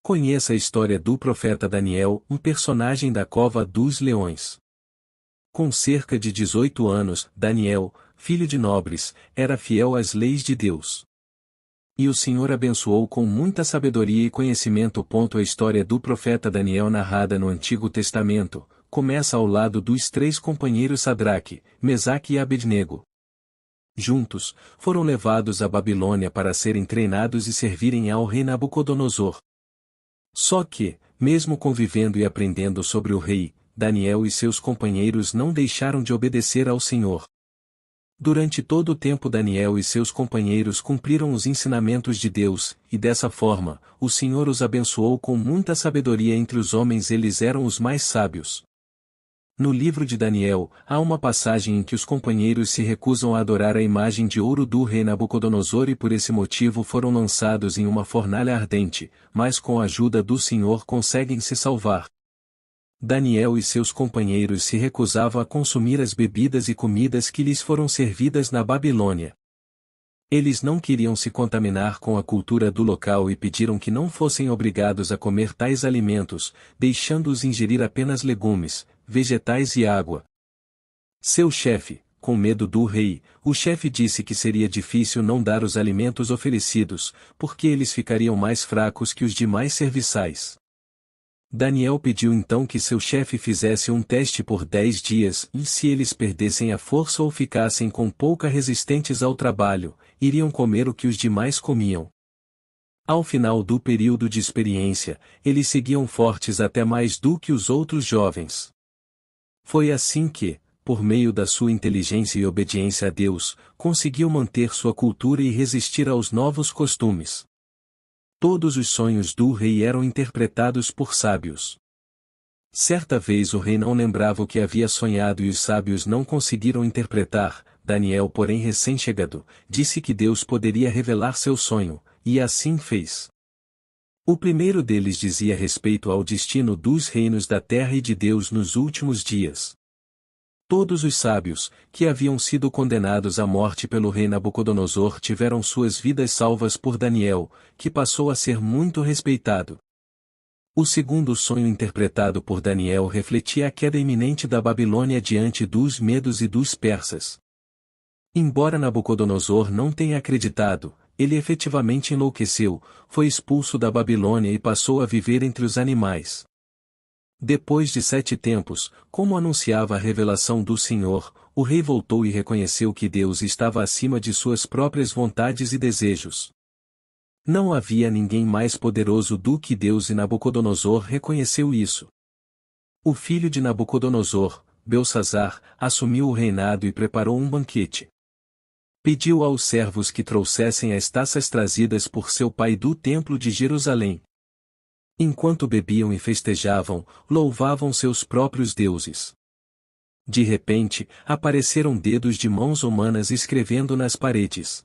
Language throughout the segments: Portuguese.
Conheça a história do profeta Daniel, um personagem da cova dos leões. Com cerca de 18 anos, Daniel, filho de nobres, era fiel às leis de Deus. E o Senhor abençoou com muita sabedoria e conhecimento. A história do profeta Daniel narrada no Antigo Testamento, começa ao lado dos 3 companheiros Sadraque, Mesaque e Abednego. Juntos, foram levados à Babilônia para serem treinados e servirem ao rei Nabucodonosor. Só que, mesmo convivendo e aprendendo sobre o rei, Daniel e seus companheiros não deixaram de obedecer ao Senhor. Durante todo o tempo Daniel e seus companheiros cumpriram os ensinamentos de Deus, e dessa forma, o Senhor os abençoou com muita sabedoria entre os homens. Eles eram os mais sábios. No livro de Daniel, há uma passagem em que os companheiros se recusam a adorar a imagem de ouro do rei Nabucodonosor e por esse motivo foram lançados em uma fornalha ardente, mas com a ajuda do Senhor conseguem se salvar. Daniel e seus companheiros se recusavam a consumir as bebidas e comidas que lhes foram servidas na Babilônia. Eles não queriam se contaminar com a cultura do local e pediram que não fossem obrigados a comer tais alimentos, deixando-os ingerir apenas legumes, vegetais e água. Seu chefe, com medo do rei, o chefe disse que seria difícil não dar os alimentos oferecidos, porque eles ficariam mais fracos que os demais serviçais. Daniel pediu então que seu chefe fizesse um teste por 10 dias, e se eles perdessem a força ou ficassem com pouca resistentes ao trabalho, iriam comer o que os demais comiam. Ao final do período de experiência, eles seguiam fortes até mais do que os outros jovens. Foi assim que, por meio da sua inteligência e obediência a Deus, conseguiu manter sua cultura e resistir aos novos costumes. Todos os sonhos do rei eram interpretados por sábios. Certa vez o rei não lembrava o que havia sonhado e os sábios não conseguiram interpretar. Daniel, porém recém-chegado, disse que Deus poderia revelar seu sonho, e assim fez. O primeiro deles dizia respeito ao destino dos reinos da terra e de Deus nos últimos dias. Todos os sábios, que haviam sido condenados à morte pelo rei Nabucodonosor, tiveram suas vidas salvas por Daniel, que passou a ser muito respeitado. O segundo sonho interpretado por Daniel refletia a queda iminente da Babilônia diante dos medos e dos persas. Embora Nabucodonosor não tenha acreditado, ele efetivamente enlouqueceu, foi expulso da Babilônia e passou a viver entre os animais. Depois de 7 tempos, como anunciava a revelação do Senhor, o rei voltou e reconheceu que Deus estava acima de suas próprias vontades e desejos. Não havia ninguém mais poderoso do que Deus e Nabucodonosor reconheceu isso. O filho de Nabucodonosor, Belsazzar, assumiu o reinado e preparou um banquete. Pediu aos servos que trouxessem as taças trazidas por seu pai do templo de Jerusalém. Enquanto bebiam e festejavam, louvavam seus próprios deuses. De repente, apareceram dedos de mãos humanas escrevendo nas paredes.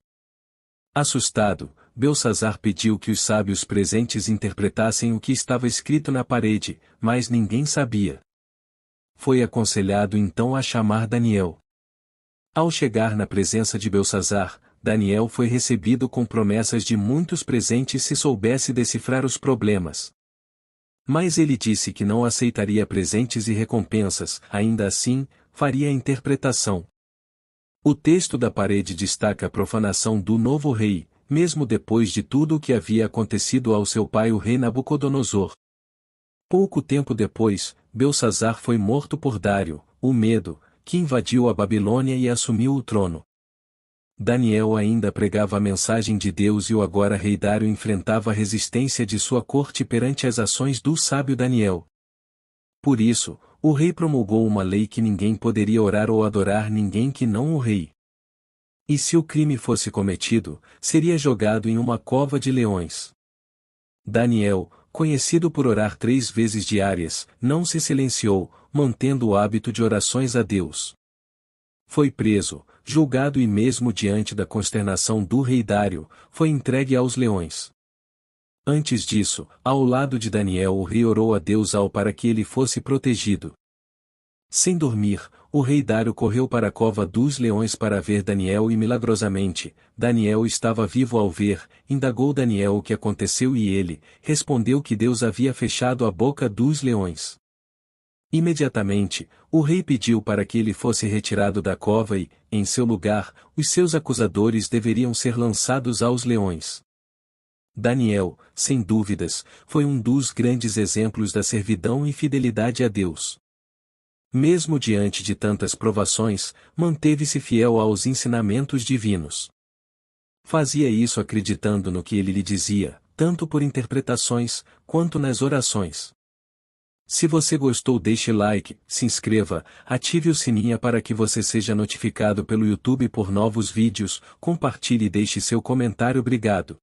Assustado, Belsazzar pediu que os sábios presentes interpretassem o que estava escrito na parede, mas ninguém sabia. Foi aconselhado então a chamar Daniel. Ao chegar na presença de Belsazzar, Daniel foi recebido com promessas de muitos presentes se soubesse decifrar os problemas. Mas ele disse que não aceitaria presentes e recompensas, ainda assim, faria a interpretação. O texto da parede destaca a profanação do novo rei, mesmo depois de tudo o que havia acontecido ao seu pai o rei Nabucodonosor. Pouco tempo depois, Belsazzar foi morto por Dário, o Medo, que invadiu a Babilônia e assumiu o trono. Daniel ainda pregava a mensagem de Deus e o agora rei Dário enfrentava a resistência de sua corte perante as ações do sábio Daniel. Por isso, o rei promulgou uma lei que ninguém poderia orar ou adorar ninguém que não o rei. E se o crime fosse cometido, seria jogado em uma cova de leões. Daniel, conhecido por orar 3 vezes diárias, não se silenciou, mantendo o hábito de orações a Deus. Foi preso, julgado e mesmo diante da consternação do rei Dário, foi entregue aos leões. Antes disso, ao lado de Daniel o rei orou a Deus para que ele fosse protegido. Sem dormir, o rei Dário correu para a cova dos leões para ver Daniel e milagrosamente, Daniel estava vivo ao ver, indagou Daniel o que aconteceu e ele, respondeu que Deus havia fechado a boca dos leões. Imediatamente, o rei pediu para que ele fosse retirado da cova e, em seu lugar, os seus acusadores deveriam ser lançados aos leões. Daniel, sem dúvidas, foi um dos grandes exemplos da servidão e fidelidade a Deus. Mesmo diante de tantas provações, manteve-se fiel aos ensinamentos divinos. Fazia isso acreditando no que ele lhe dizia, tanto por interpretações, quanto nas orações. Se você gostou, deixe like, se inscreva, ative o sininho para que você seja notificado pelo YouTube por novos vídeos, compartilhe e deixe seu comentário. Obrigado.